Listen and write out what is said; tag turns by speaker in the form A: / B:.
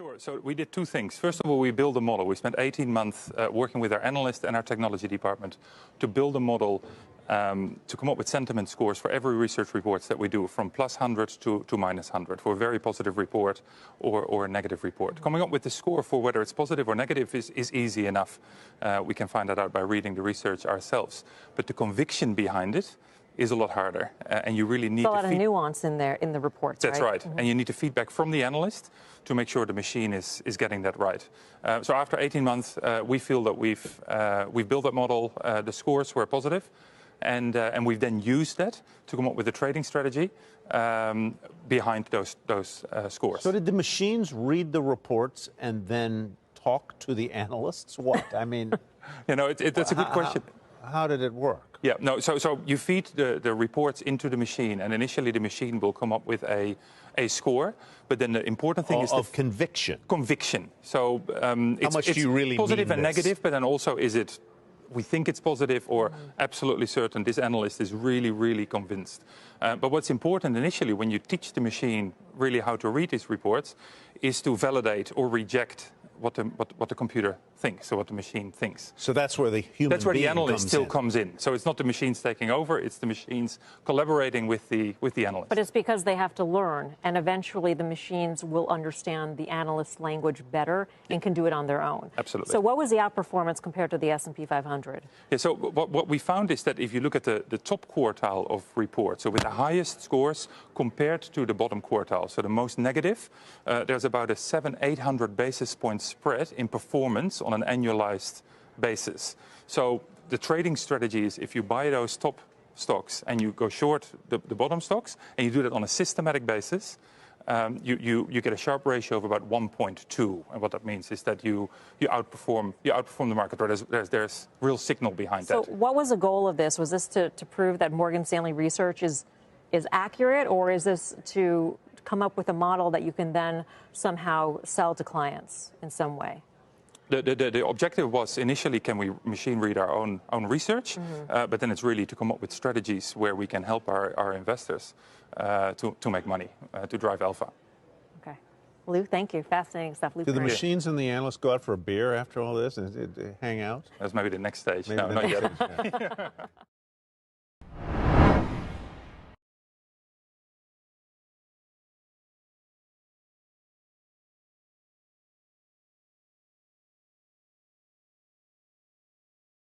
A: Sure. So we did two things. First of all, we built a model. We spent 18 months working with our analysts and our technology department to build a model to come up with sentiment scores for every research reports that we do, from +100 to -100, for a very positive report or a negative report. Coming up with the score for whether it's positive or negative is easy enough. We can find that out by reading the research ourselves. But the conviction behind it is a lot harder, and you really need
B: a lot of nuance in there in the reports.
A: That's right.
B: Mm-hmm.
A: And you need the feedback from the analyst to make sure the machine is getting that right. So after 18 months, we feel that we've built that model. The scores were positive, and we've then used that to come up with a trading strategy behind those scores.
C: So did the machines read the reports and then talk to the analysts? What? I mean,
A: that's a good question.
C: How did it work?
A: Yeah, no. So you feed the reports into the machine, and initially the machine will come up with a score. But then the important thing is
C: of conviction.
A: Conviction. So
C: how much do you really
A: positive
C: mean
A: and
C: this?
A: negative, but then also is it we think it's positive or absolutely certain this analyst is really, really convinced. But what's important initially when you teach the machine really how to read these reports is to validate or reject what the computer thinks, so what the machine thinks.
C: So that's where the human
A: That's where the analyst still
C: comes
A: in. So it's not the machines taking over, it's the machines collaborating with the analyst.
B: But it's because they have to learn, and eventually the machines will understand the analyst's language better and can do it on their own.
A: Absolutely.
B: So what was the outperformance compared to the S&P 500?
A: Yeah, so what we found is that if you look at the top quartile of reports, so with the highest scores compared to the bottom quartile, so the most negative, there's about a 700-800 basis point spread in performance on an annualized basis. So the trading strategy is if you buy those top stocks and you go short the bottom stocks, and you do that on a systematic basis, you get a Sharpe ratio of about 1.2. And what that means is that you outperform the market, or there's real signal behind that.
B: So what was the goal of this? Was this to prove that Morgan Stanley research is accurate, or is this to come up with a model that you can then somehow sell to clients in some way?
A: The objective was initially, can we machine read our own research? But then it's really to come up with strategies where we can help our investors to make money, to drive alpha.
B: Okay. Lou, thank you. Fascinating stuff. Lou,
C: do the machines and the analysts go out for a beer after all this and hang out?
A: That's maybe the next stage.
C: Maybe
A: no, not yet.